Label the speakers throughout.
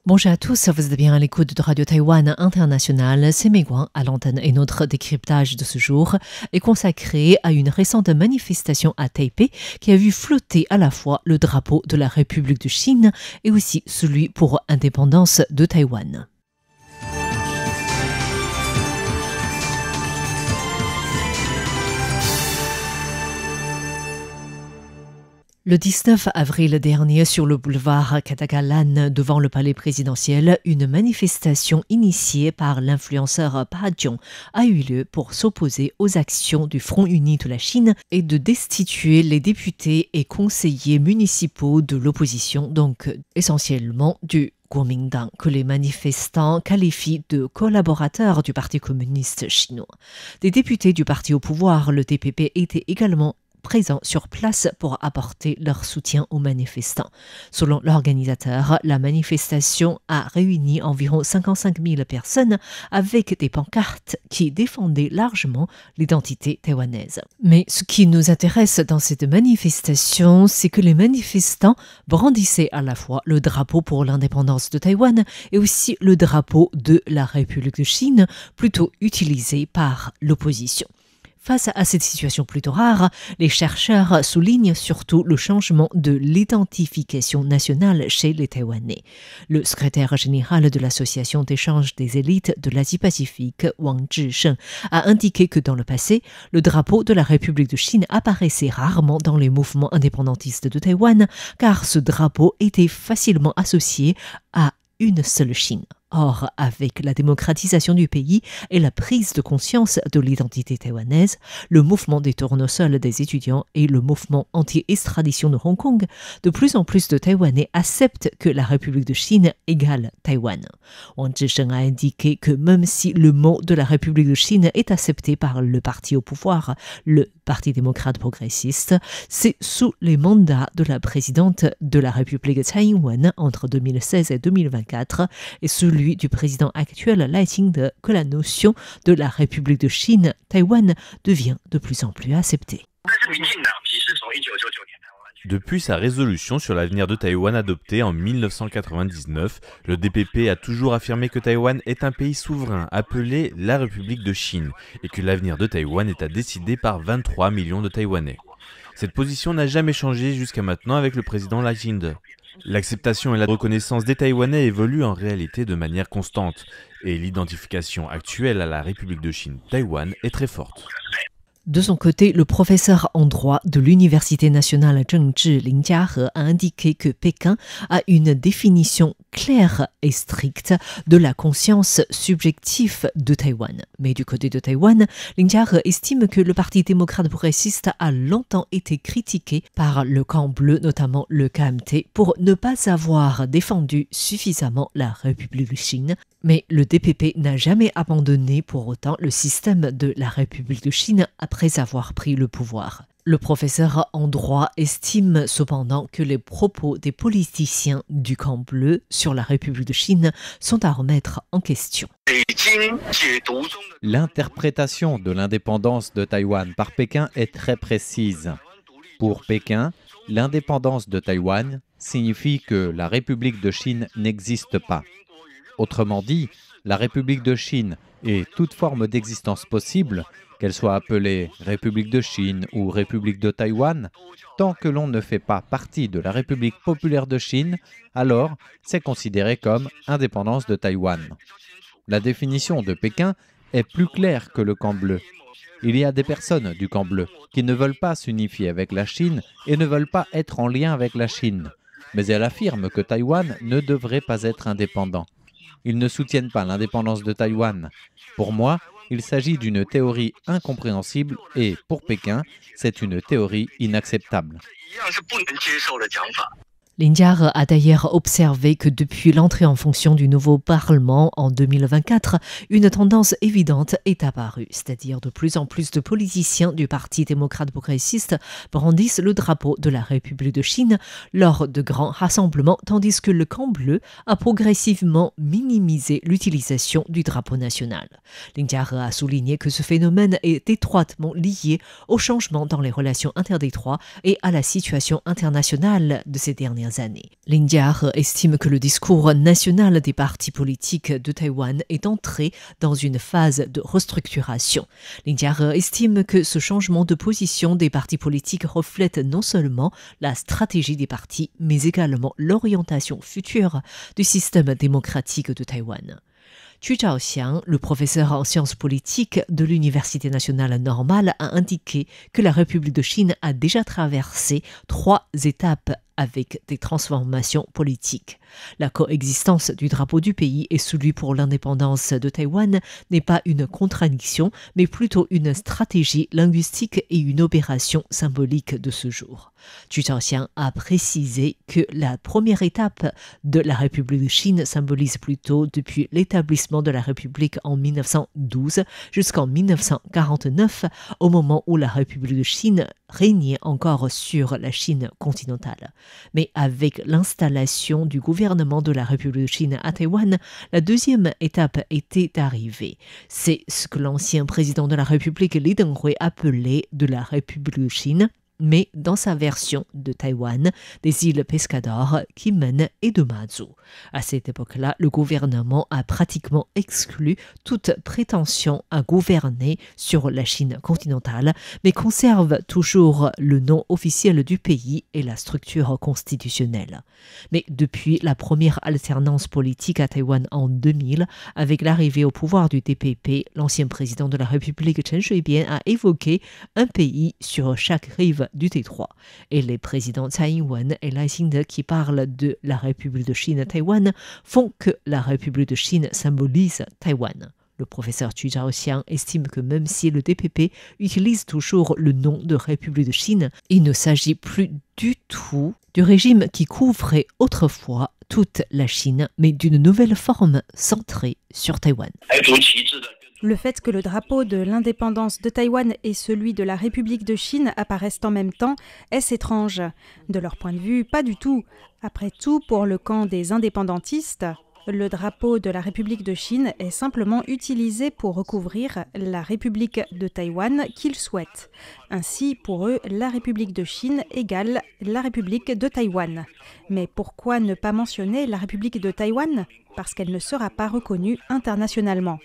Speaker 1: Bonjour à tous, vous êtes bien à l'écoute de Radio Taïwan International. C'est Meiguan à l'antenne et notre décryptage de ce jour est consacré à une récente manifestation à Taipei qui a vu flotter à la fois le drapeau de la République de Chine et aussi celui pour indépendance de Taïwan. Le 19 avril dernier, sur le boulevard Katagalan, devant le palais présidentiel, une manifestation initiée par l'influenceur Pa Jiong a eu lieu pour s'opposer aux actions du Front uni de la Chine et de destituer les députés et conseillers municipaux de l'opposition, donc essentiellement du Kuomintang, que les manifestants qualifient de collaborateurs du Parti communiste chinois. Des députés du parti au pouvoir, le DPP, étaient également présents sur place pour apporter leur soutien aux manifestants. Selon l'organisateur, la manifestation a réuni environ 55 000 personnes avec des pancartes qui défendaient largement l'identité taïwanaise. Mais ce qui nous intéresse dans cette manifestation, c'est que les manifestants brandissaient à la fois le drapeau pour l'indépendance de Taïwan et aussi le drapeau de la République de Chine, plutôt utilisé par l'opposition. Face à cette situation plutôt rare, les chercheurs soulignent surtout le changement de l'identification nationale chez les Taïwanais. Le secrétaire général de l'Association d'échange des élites de l'Asie-Pacifique, Wang Zhisheng, a indiqué que dans le passé, le drapeau de la République de Chine apparaissait rarement dans les mouvements indépendantistes de Taïwan, car ce drapeau était facilement associé à une seule Chine. Or, avec la démocratisation du pays et la prise de conscience de l'identité taïwanaise, le mouvement des tournesols des étudiants et le mouvement anti-extradition de Hong Kong, de plus en plus de Taïwanais acceptent que la République de Chine égale Taïwan. Wang Zhisheng a indiqué que même si le mot de la République de Chine est accepté par le parti au pouvoir, le Parti démocrate progressiste, c'est sous les mandats de la présidente de la République Tsai Ing-wen entre 2016 et 2024 et celui du président actuel Lai Ching-te que la notion de la République de Chine, Taïwan, devient de plus en plus acceptée.
Speaker 2: Depuis sa résolution sur l'avenir de Taïwan adoptée en 1999, le DPP a toujours affirmé que Taïwan est un pays souverain appelé la République de Chine et que l'avenir de Taïwan est à décider par 23 millions de Taïwanais. Cette position n'a jamais changé jusqu'à maintenant avec le président Lai Ching-te. L'acceptation et la reconnaissance des Taïwanais évoluent en réalité de manière constante et l'identification actuelle à la République de Chine, Taïwan, est très forte.
Speaker 1: De son côté, le professeur en droit de l'Université nationale Zhengzhi, Lin Jiahe, a indiqué que Pékin a une définition claire et stricte de la conscience subjective de Taïwan. Mais du côté de Taïwan, Lin Jiahe estime que le Parti démocrate progressiste a longtemps été critiqué par le camp bleu, notamment le KMT, pour ne pas avoir défendu suffisamment la République de Chine. Mais le DPP n'a jamais abandonné pour autant le système de la République de Chine après avoir pris le pouvoir. Le professeur en droit estime cependant que les propos des politiciens du camp bleu sur la République de Chine sont à remettre en question.
Speaker 3: L'interprétation de l'indépendance de Taïwan par Pékin est très précise. Pour Pékin, l'indépendance de Taïwan signifie que la République de Chine n'existe pas. Autrement dit, la République de Chine et toute forme d'existence possible, qu'elle soit appelée République de Chine ou République de Taïwan, tant que l'on ne fait pas partie de la République populaire de Chine, alors c'est considéré comme indépendance de Taïwan. La définition de Pékin est plus claire que le camp bleu. Il y a des personnes du camp bleu qui ne veulent pas s'unifier avec la Chine et ne veulent pas être en lien avec la Chine. Mais elles affirment que Taïwan ne devrait pas être indépendant. Ils ne soutiennent pas l'indépendance de Taïwan. Pour moi, il s'agit d'une théorie incompréhensible et, pour Pékin, c'est une théorie inacceptable.
Speaker 1: Lin Jiahe a d'ailleurs observé que depuis l'entrée en fonction du nouveau Parlement en 2024, une tendance évidente est apparue, c'est-à-dire de plus en plus de politiciens du Parti démocrate progressiste brandissent le drapeau de la République de Chine lors de grands rassemblements, tandis que le camp bleu a progressivement minimisé l'utilisation du drapeau national. Lin Jiahe a souligné que ce phénomène est étroitement lié au changement dans les relations interdétroites et à la situation internationale de ces derniers dernières années. L'Indiar estime que le discours national des partis politiques de Taïwan est entré dans une phase de restructuration. L'Indiar estime que ce changement de position des partis politiques reflète non seulement la stratégie des partis, mais également l'orientation future du système démocratique de Taïwan. Chu Zhaoxiang, le professeur en sciences politiques de l'Université nationale normale, a indiqué que la République de Chine a déjà traversé 3 étapes avec des transformations politiques. La coexistence du drapeau du pays et celui pour l'indépendance de Taïwan n'est pas une contradiction, mais plutôt une stratégie linguistique et une opération symbolique de ce jour. Chu Zhaoxiang a précisé que la première étape de la République de Chine symbolise plutôt depuis l'établissement de la République en 1912 jusqu'en 1949, au moment où la République de Chine régnait encore sur la Chine continentale. Mais avec l'installation du gouvernement de la République de Chine à Taïwan, la deuxième étape était arrivée. C'est ce que l'ancien président de la République Li Denghui appelait de la République de Chine, mais dans sa version de Taïwan, des îles Pescador, Kinmen et de Mazu. À cette époque-là, le gouvernement a pratiquement exclu toute prétention à gouverner sur la Chine continentale, mais conserve toujours le nom officiel du pays et la structure constitutionnelle. Mais depuis la première alternance politique à Taïwan en 2000, avec l'arrivée au pouvoir du DPP, l'ancien président de la République Chen Shui-bian a évoqué un pays sur chaque rive du Détroit. Et les présidents Tsai Ing-wen et Lai Ching-te qui parlent de la République de Chine-Taïwan font que la République de Chine symbolise Taïwan. Le professeur Chu Zhaoxiang estime que même si le DPP utilise toujours le nom de République de Chine, il ne s'agit plus du tout du régime qui couvrait autrefois toute la Chine, mais d'une nouvelle forme centrée sur Taïwan.
Speaker 4: Le fait que le drapeau de l'indépendance de Taïwan et celui de la République de Chine apparaissent en même temps, est-ce étrange? De leur point de vue, pas du tout. Après tout, pour le camp des indépendantistes, le drapeau de la République de Chine est simplement utilisé pour recouvrir la République de Taïwan qu'ils souhaitent. Ainsi, pour eux, la République de Chine égale la République de Taïwan. Mais pourquoi ne pas mentionner la République de Taïwan? Parce qu'elle ne sera pas reconnue internationalement.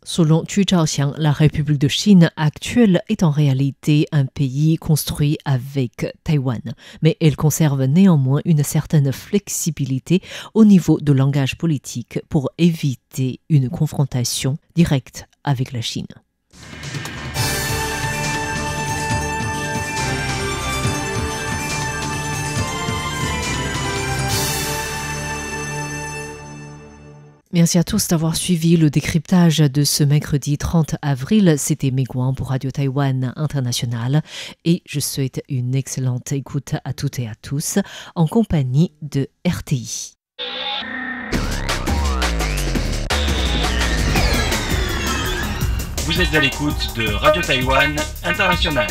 Speaker 1: Selon Chu Zhaoxiang, la République de Chine actuelle est en réalité un pays construit avec Taïwan, mais elle conserve néanmoins une certaine flexibilité au niveau de langage politique pour éviter une confrontation directe avec la Chine. Merci à tous d'avoir suivi le décryptage de ce mercredi 30 avril. C'était Meiguan pour Radio Taïwan International et je souhaite une excellente écoute à toutes et à tous en compagnie de RTI.
Speaker 5: Vous êtes à l'écoute de Radio Taïwan International.